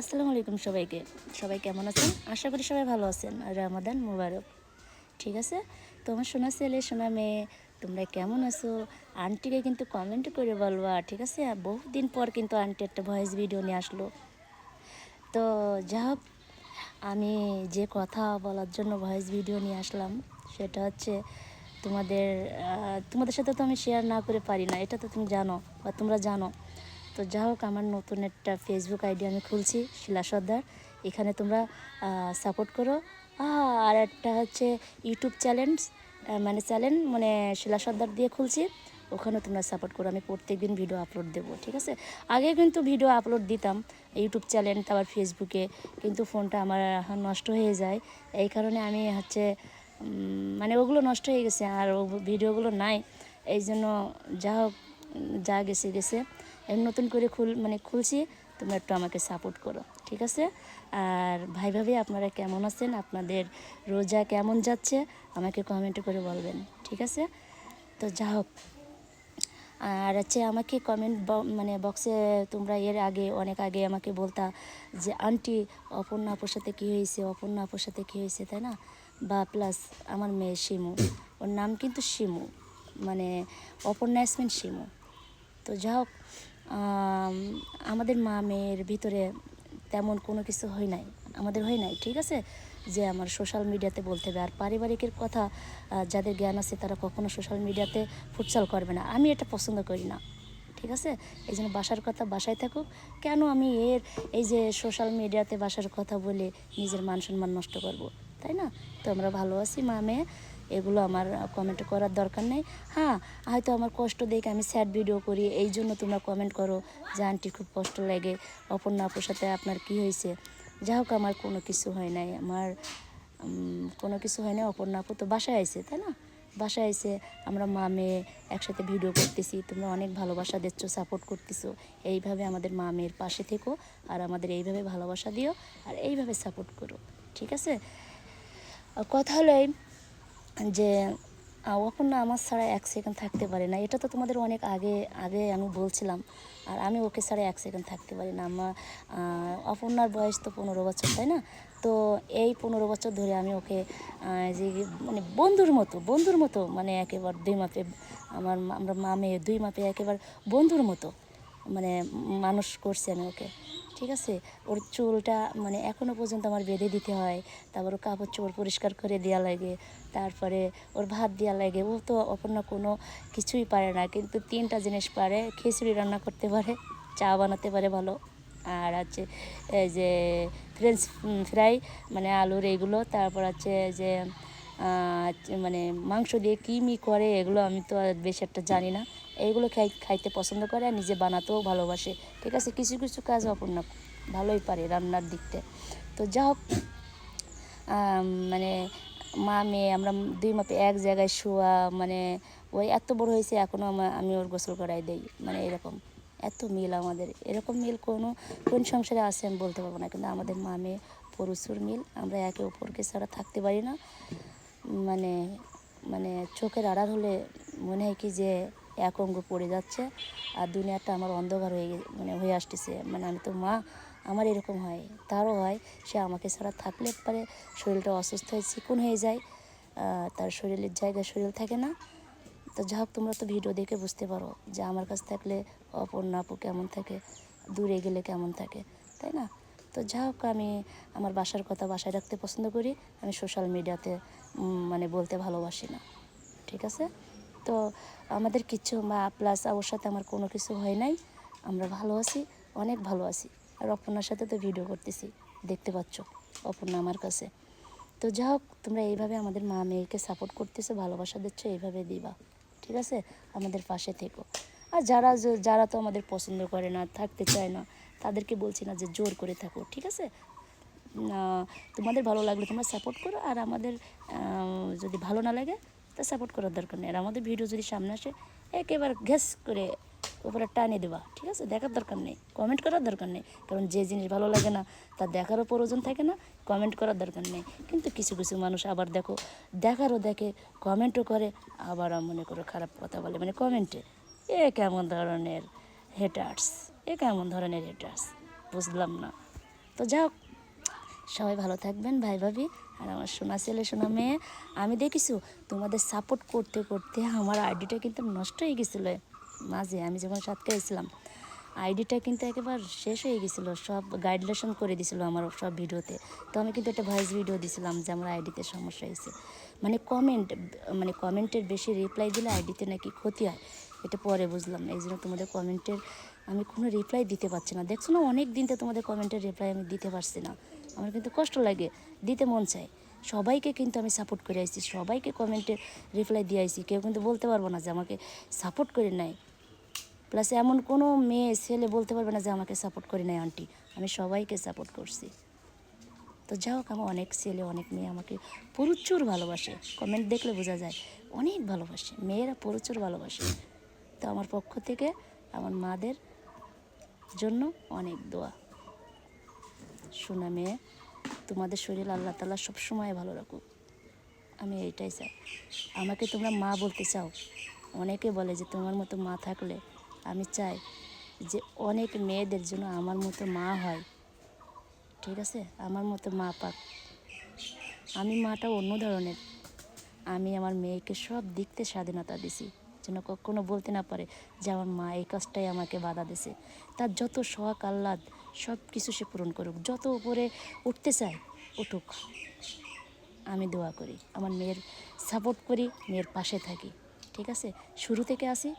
আসসালামু আলাইকুম সবাইকে। সবাই কেমন আছেন? আশা করি সবাই ভালো আছেন। আর রমাদান মোবারক। ঠিক আছে? তো আমার সোনা ছেলে, সোনা মেয়ে তোমরা কেমন আছো? আন্টিকে কিন্তু কমেন্ট করে বলবা। ঠিক আছে? বহুদিন পর কিন্তু আন্টি একটা ভয়েস ভিডিও নিয়ে আসলো। তো যা হোক, আমি যে কথা বলার জন্য ভয়েস ভিডিও নিয়ে আসলাম সেটা হচ্ছে তোমাদের সাথে তো আমি শেয়ার না করে পারি না, এটা তো তুমি জানো বা তোমরা জানো। তো যা হোক, আমার নতুন একটা ফেসবুক আইডি আমি খুলছি, শিলা সর্দার। এখানে তোমরা সাপোর্ট করো। আর একটা হচ্ছে ইউটিউব চ্যানেল মানে শিলা সর্দার দিয়ে খুলছি, ওখানে তোমরা সাপোর্ট করো। আমি প্রত্যেকদিন ভিডিও আপলোড দেবো। ঠিক আছে? আগে কিন্তু ভিডিও আপলোড দিতাম ইউটিউব চ্যানেল, তারপর ফেসবুকে, কিন্তু ফোনটা আমার এখন নষ্ট হয়ে যায়। এই কারণে আমি হচ্ছে মানে ওগুলো নষ্ট হয়ে গেছে আর ভিডিওগুলো নাই। এই জন্য যা হোক, যা গেছে গেছে। নতুন করে খুলছি, তোমরা একটু আমাকে সাপোর্ট করো। ঠিক আছে? আর ভাই ভাবি আপনারা কেমন আছেন? আপনাদের রোজা কেমন যাচ্ছে আমাকে কমেন্ট করে বলবেন। ঠিক আছে? তো যা হোক, আর হচ্ছে আমাকে বক্সে তোমরা অনেক আগে আমাকে বলতা যে আন্টি অপর্ণা আপুর সাথে কী হয়েছে, অপর্ণা আপুর সাথে কী হয়েছে, তাই না? বা প্লাস আমার মেয়ে শিমু, ওর নাম কিন্তু শিমু, মানে অপর্ণা ইয়াসমিন শিমু। তো যা হোক, আমাদের মা মেয়ের ভিতরে তেমন কোনো কিছু আমাদের হয় নাই। ঠিক আছে? যে আমার সোশ্যাল মিডিয়াতে বলতে হবে। আর পারিবারিকের কথা যাদের জ্ঞান আছে তারা কখনো সোশ্যাল মিডিয়াতে ফুটসাল করবে না। আমি এটা পছন্দ করি না। ঠিক আছে? এই জন্য বাসার কথা বাসায় থাকুক। কেন আমি এই যে সোশ্যাল মিডিয়াতে বাসার কথা বলে নিজের মান সম্মান নষ্ট করব, তাই না? তো আমরা ভালো আছি মা মেয়ে, এগুলো আমার কমেন্ট করার দরকার নেই। হ্যাঁ, হয়তো আমার কষ্ট দেখে আমি স্যাড ভিডিও করি, এই জন্য তোমরা কমেন্ট করো যে আন্টি খুব কষ্ট লাগে, অপর্ণা আপুর সাথে আপনার কী হয়েছে। যা হোক, আমার কোনো কিছু হয় নাই, কোনো কিছু হয় নাই। অপর্ণা আপু তো বাসায় আইছে, তাই না? বাসায় এসে আমরা মা মেয়ে একসাথে ভিডিও করতেছি, তোমরা অনেক ভালোবাসা দিচ্ছ, সাপোর্ট করতেছো। এইভাবে আমাদের মা মেয়ের পাশে থেকো, আর আমাদের এইভাবে ভালোবাসা দিও, আর এইভাবে সাপোর্ট করো। ঠিক আছে? কথা হলো যে অপর্ণা আমার ছাড়া এক সেকেন্ড থাকতে পারে না, এটা তো তোমাদের অনেক আগে আগে আমি বলছিলাম। আর আমি ওকে ছাড়া এক সেকেন্ড থাকতে পারি না। অপর্ণার বয়স তো 15 বছর, তাই না? তো এই 15 বছর ধরে আমি ওকে যে মানে বন্ধুর মতো মানে একেবারে দুই মাপে, আমরা মা মেয়ে দুই মাপে একেবারে বন্ধুর মতো মানে মানুষ করছি আমি ওকে। ঠিক আছে? ওর চুলটা মানে এখনও পর্যন্ত আমার বেঁধে দিতে হয়, তারপর ওর কাপড় চোপড় পরিষ্কার করে দেওয়া লাগে, তারপরে ওর ভাত দেওয়া লাগে। ও তো অপর্ণা কোনো কিছুই পারে না, কিন্তু 3টা জিনিস পারে: খিচুড়ি রান্না করতে পারে, চা বানাতে পারে ভালো, আর হচ্ছে এই যে ফ্রেঞ্চ ফ্রাই মানে আলুর এইগুলো, তারপর হচ্ছে যে মানে মাংস দিয়ে কী করে এগুলো আমি তো আর বেশি একটা জানি না। এইগুলো খাইতে পছন্দ করে আর নিজে বানাতেও ভালোবাসে। ঠিক আছে? কিছু কিছু কাজ অপর্ণা ভালোই পারে রান্নার দিকতে। তো যা হোক, মানে মা মেয়ে আমরা দুই মাপে এক জায়গায় শোয়া, মানে ওই এত বড় হয়েছে এখনও আমি ওর গোসল করাই দেই, মানে এরকম এত মিল আমাদের। এরকম মিল কোন সংসারে আছে আমি বলতে পারবো না, কিন্তু আমাদের মা মেয়ে প্রচুর মিল। আমরা একে অপরকে ছাড়া থাকতে পারি না। মানে মানে চোখের আড়াল হলে মনে হয় কি যে এক অঙ্গ পড়ে যাচ্ছে, আর দুনিয়াটা আমার অন্ধকার হয়ে আসতেছে। মানে আমি তো মা, আমার এরকম হয়, তারও হয়। সে আমাকে ছাড়া থাকলে পারে শরীরটা অসুস্থ হয়ে চিকন হয়ে যায়, তার শরীরের জায়গায় শরীর থাকে না। তো যা হোক, তোমরা তো ভিডিও দেখে বুঝতে পারো যে আমার কাছে থাকলে অপর্ণা আপু কেমন থাকে, দূরে গেলে কেমন থাকে, তাই না? তো যা হোক, আমি আমার বাসার কথা বাসায় রাখতে পছন্দ করি। আমি সোশ্যাল মিডিয়াতে মানে বলতে ভালোবাসি না। ঠিক আছে? তো আমাদের কিচ্ছু প্লাস ওর সাথে আমার কোনো কিছু হয় নাই। আমরা ভালো আছি, অনেক ভালো আছি। আর অপর্ণার সাথে তো ভিডিও করতেছি, দেখতে পাচ্ছ অপর্ণা আমার কাছে। তো যা হোক, তোমরা এইভাবে আমাদের মা মেয়েকে সাপোর্ট করতেছো, ভালোবাসা দিচ্ছ, এইভাবে দিবা। ঠিক আছে? আমাদের পাশে থেকো। আর যারা তো আমাদের পছন্দ করে না, থাকতে চায় না, তাদেরকে বলছি না যে জোর করে থাকো। ঠিক আছে? তোমাদের ভালো লাগলে তোমরা সাপোর্ট করো, আর আমাদের যদি ভালো না লাগে তা সাপোর্ট করার দরকার নেই। আর আমাদের ভিডিও যদি সামনে আসে একেবারে ঘ্যাস করে উপরে টানে দেবা। ঠিক আছে? দেখার দরকার নেই, কমেন্ট করার দরকার নেই, কারণ যে জিনিস ভালো লাগে না তা দেখারও প্রয়োজন থাকে না, কমেন্ট করার দরকার নেই। কিন্তু কিছু কিছু মানুষ আবার দেখারও দেখে, কমেন্টও করে, আবার মনে করো খারাপ কথা বলে মানে কমেন্টে। কেমন ধরনের হেটার্স বুঝলাম না। তো যাও, সবাই ভালো থাকবেন ভাই ভাবি। আর আমার সোনা ছেলে সোনা মেয়ে, আমি দেখিছো তোমাদের সাপোর্ট করতে করতে আমার আইডিটা কিন্তু নষ্ট হয়ে গেছিলো মাঝে, আমি যখন সাতকাইছিলাম আইডিটা কিন্তু একেবারে শেষ হয়ে গেছিলো, সব গাইডলেশন করে দিছিল আমার সব ভিডিওতে। তো আমি কিন্তু একটা ভয়েস ভিডিও দিছিলাম যে আমার আইডিতে সমস্যা হয়েছে, মানে কমেন্টের বেশি রিপ্লাই দিলে আইডিতে নাকি ক্ষতি হয়, এটা পরে বুঝলাম। এই জন্য তোমাদের কমেন্টের আমি কোনো রিপ্লাই দিতে পারছি না, দেখছো না অনেক দিন তো তোমাদের কমেন্টের রিপ্লাই আমি দিতে পারছি না। আমার কিন্তু কষ্ট লাগে, দিতে মন চায়। সবাইকে কিন্তু আমি সাপোর্ট করে আসছি, সবাইকে কমেন্টে রিপ্লাই দিয়ে আসছি, কেউ কিন্তু বলতে পারবো না যে আমাকে সাপোর্ট করে নেয়। প্লাস এমন কোনো মেয়ে ছেলে বলতে পারবে না যে আমাকে সাপোর্ট করে নেয় আন্টি, আমি সবাইকে সাপোর্ট করছি। তো যাই হোক, আমার অনেক ছেলে অনেক মেয়ে আমাকে প্রচুর ভালোবাসে, কমেন্ট দেখলে বোঝা যায় অনেক ভালোবাসে, মেয়েরা প্রচুর ভালোবাসে। তো আমার পক্ষ থেকে আমার মাদের জন্য অনেক দোয়া। শোনা মেয়ে, তোমাদের শরীর আল্লাহ তাআলা সবসময় ভালো রাখুক, আমি এইটাই চাই। আমাকে তোমরা মা বলতে চাও, অনেকে বলে যে তোমার মতো মা থাকলে, আমি চাই যে অনেক মেয়েদের জন্য আমার মতো মা হয়, ঠিক আছে, আমার মতো মা পাক। আমি মাটা অন্য ধরনের, আমি আমার মেয়েকে সব দিক থেকে স্বাধীনতা দিছি, যেন কখনো বলতে না পারে যে আমার মা এই কাজটাই আমাকে বাধা দিছে। তার যত শখ আহ্লাদ সব কিছু সে পূরণ করুক, যত উপরে উঠতে চায় উঠুক, আমি দোয়া করি, আমার মেয়ের সাপোর্ট করি, মেয়ের পাশে থাকি, ঠিক আছে। শুরু থেকে আসি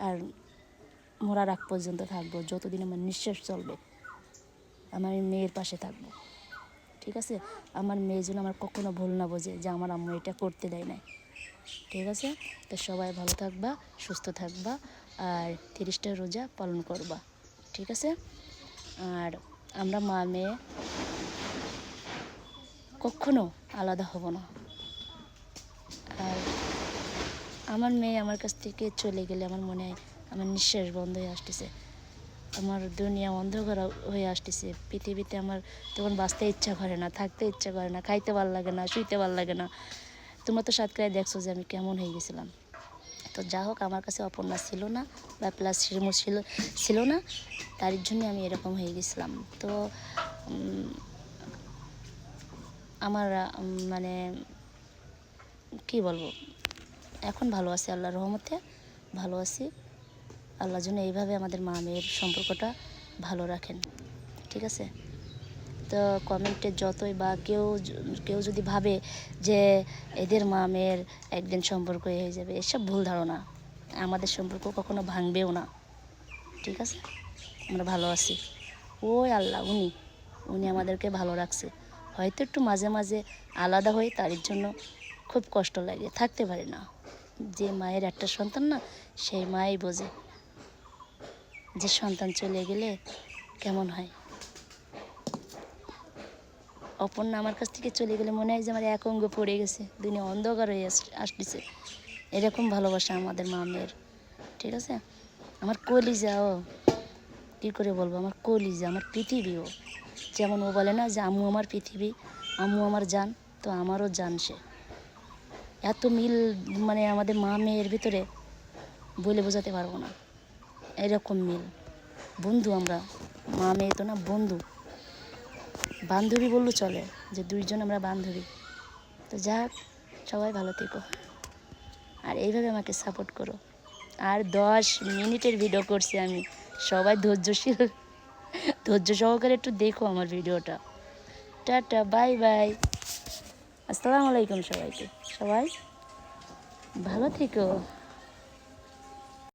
আর মরার আগ পর্যন্ত থাকবো, যতদিন আমার নিঃশ্বাস চলবে আমার মেয়ের পাশে থাকবো, ঠিক আছে। আমার মেয়ে যেন আমার কখনো ভুল না বোঝে যে আমার আম্মু এটা করতে দেয় না, ঠিক আছে। তো সবাই ভালো থাকবা, সুস্থ থাকবা, আর 30টা রোজা পালন করবা, ঠিক আছে। আর আমরা মা মেয়ে কখনো আলাদা হব না। আর আমার মেয়ে আমার কাছ থেকে চলে গেলে আমার মনে হয় আমার নিঃশ্বাস বন্ধ হয়ে আসতেছে, আমার দুনিয়া অন্ধকার হয়ে আসতেছে, পৃথিবীতে আমার তখন বাঁচতে ইচ্ছা করে না, থাকতে ইচ্ছা করে না, খাইতে ভালো লাগে না, শুইতে ভালো লাগে না। তোমরা তো সাতকায় দেখছো যে আমি কেমন হয়ে গেছিলাম। তো যা হোক, আমার কাছে অপর্ণা ছিল না বা প্লাস শিরমু ছিল না, তার জন্য আমি এরকম হয়ে গেছিলাম। তো আমার মানে কি বলবো, এখন ভালো আছি, আল্লাহর রহমতে ভালো আছি। আল্লাহ যেন এইভাবে আমাদের মা মেয়ের সম্পর্কটা ভালো রাখেন, ঠিক আছে। তো কমেন্টে যতই বা কেউ যদি ভাবে যে এদের মা মেয়ের একদিন সম্পর্ক হয়ে যাবে, এসব ভুল ধারণা, আমাদের সম্পর্ক কখনো ভাঙবেও না, ঠিক আছে। আমরা ভালো আছি, ওই আল্লাহ উনি আমাদেরকে ভালো রাখছে। হয়তো একটু মাঝে মাঝে আলাদা হই, তার জন্য খুব কষ্ট লাগে, থাকতে পারি না। যে মায়ের একটা সন্তান না, সেই মাই বোঝে যে সন্তান চলে গেলে কেমন হয়। অপর্ণা আমার কাছ থেকে চলে গেলে মনে হয় যে আমার এক অঙ্গ পড়ে গেছে, দুনিয়া অন্ধকার হয়ে আসতেছে, এরকম ভালোবাসা আমাদের মা মেয়ের, ঠিক আছে। আমার কলিজাও কী করে বলবো, আমার কলিজা আমার পৃথিবীও, যেমন ও বলে না যে আম্মু আমার পৃথিবী, আম্মু আমার জান, তো আমারও জান সে। এত মিল মানে আমাদের মা মেয়ের ভিতরে বলে বোঝাতে পারবো না, এরকম মিল। বন্ধু আমরা, মা মেয়ে তো না, বন্ধু বান্ধবী বললেও চলে, যে দুইজন আমরা বান্ধবী। তো যাক, সবাই ভালো থেকো আর এইভাবে আমাকে সাপোর্ট করো। আর 10 মিনিটের ভিডিও করছি আমি, সবাই ধৈর্য সহকারে একটু দেখো আমার ভিডিওটা। টাটা, বাই বাই, আসসালামু আলাইকুম সবাইকে, সবাই ভালো থেকো।